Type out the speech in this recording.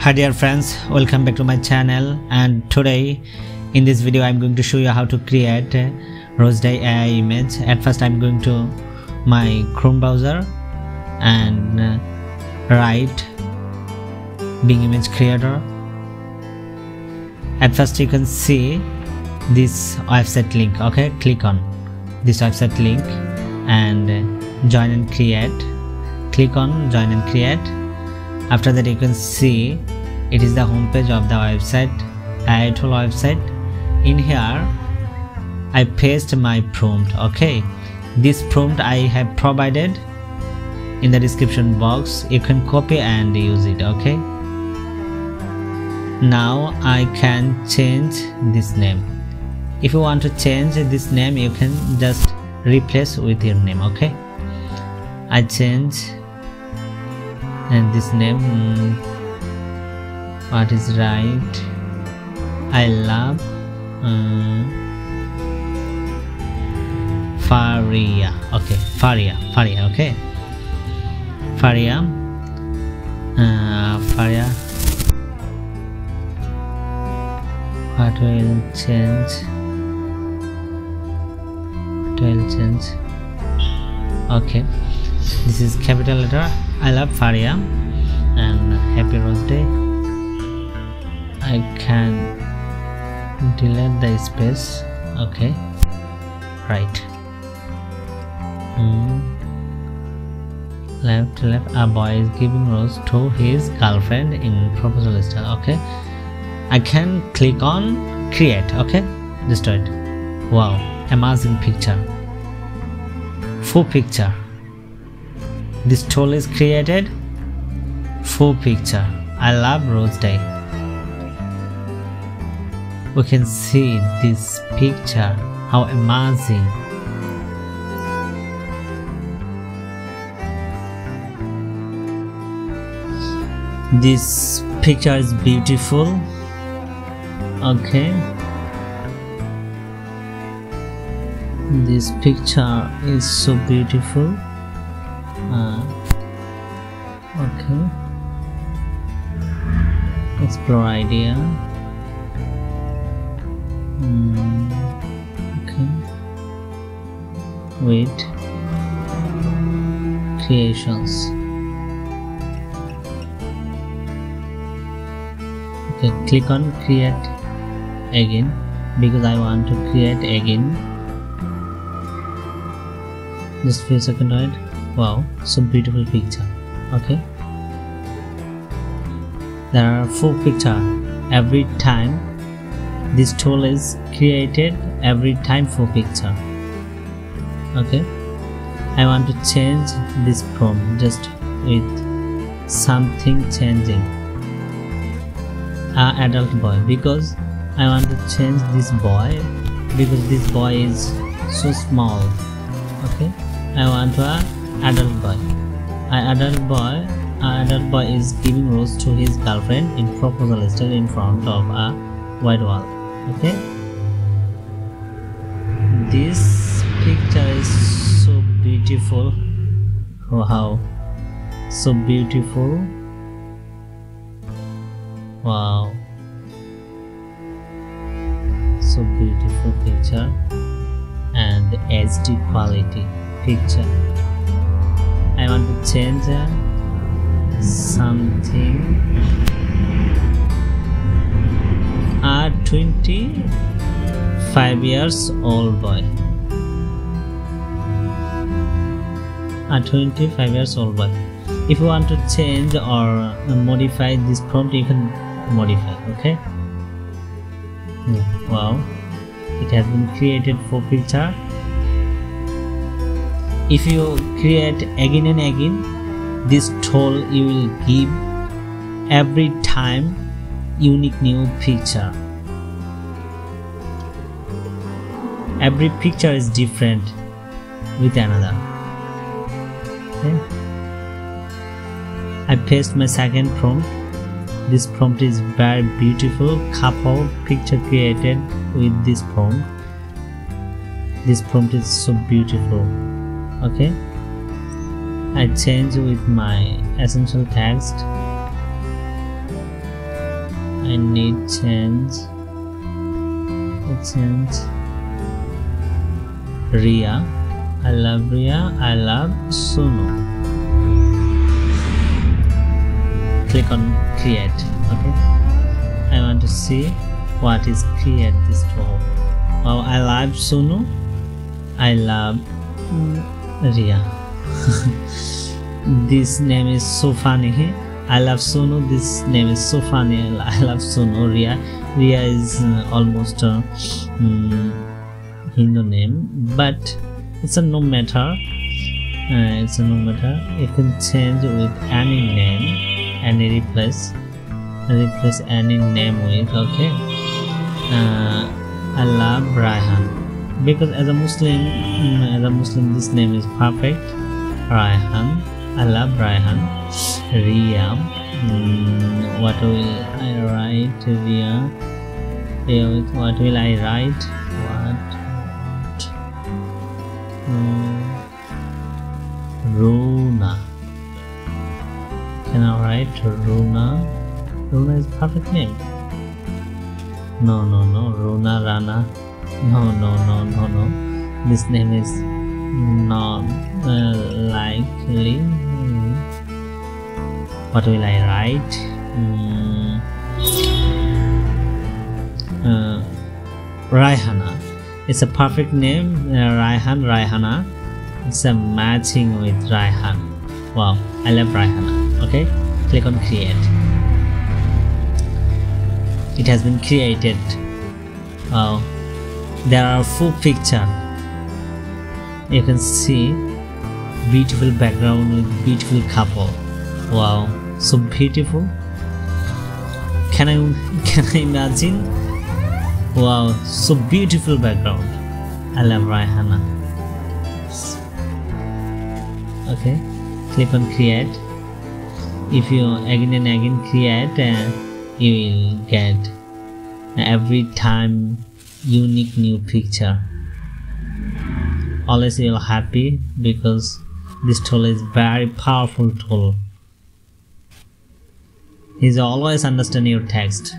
Hi dear friends, welcome back to my channel, and today in this video I'm going to show you how to create a Rose Day AI image. At first I'm going to my Chrome browser and write Bing Image Creator. At first you can see this website link. Okay, click on this website link and join and create. Click on join and create. After that you can see it is the home page of the website, AI tool website. In here I paste my prompt. Okay, this prompt I have provided in the description box. You can copy and use it. Okay, now I can change this name. If you want to change this name, you can just replace with your name. Okay, I change and this name, what is right, I love Faria. Okay, Faria. Okay, Faria. What will change? Okay, this is capital letter. I love Faria and happy Rose Day. I can delete the space. Okay, right. Left. A boy is giving rose to his girlfriend in proposal style. Okay, I can click on create. Okay, just do it. Wow, amazing picture, full picture. This tool is created full picture. I love Rose Day. We can see this picture, how amazing. This picture is beautiful. Okay, this picture is so beautiful. Okay, explore idea. Okay, wait, creations. Okay, click on create again because I want to create again. Just few seconds on it. Wow, so beautiful picture. Okay, there are 4 pictures every time. This tool is created every time 4 picture. Okay, I want to change this prompt just with something changing. Adult boy, because I want to change this boy because this boy is so small. Okay, I want to adult boy. Adult boy is giving rose to his girlfriend in proposal style in front of a white wall. Okay, this picture is so beautiful. Wow, so beautiful. Wow, so beautiful picture and HD quality picture. I want to change something. A 25 years old boy. A 25 years old boy. If you want to change or modify this prompt, you can modify. Okay. Wow, it has been created for picture. If you create again and again, this tool you will give every time unique new picture. Every picture is different with another. Okay, I paste my second prompt. This prompt is very beautiful. Couple picture created with this prompt. This prompt is so beautiful. Okay, I change with my essential text. I need change Riya. I love Riya. I love Sonu. Click on create. Okay, I want to see what is create this tool. Oh, I love Sonu. I love Riya. This name is so funny. I love Sonu. This name is so funny. I love Sonu. Riya is almost a Hindu name, but it's a no matter. You can change with any name, any replace any name with. Okay. I love Raihan because as a Muslim, this name is perfect. Raihan. I love Raihan. Riya. What will I write? Riya. What will I write? Runa. Can I write Runa? Runa is perfect name. No. Runa, Rana. No. This name is not likely. What will I write? Raihana. It's a perfect name. Raihana. It's a matching with Raihan. Wow, I love Raihana. Okay, click on create. It has been created. Wow, there are 4 pictures. You can see beautiful background with beautiful couple. Wow, so beautiful. Can I imagine? Wow, so beautiful background. I love Raihana. Okay, click on create. If you again and again create, you will get every time unique new picture. Always you will happy because this tool is very powerful tool. He's always understand your text.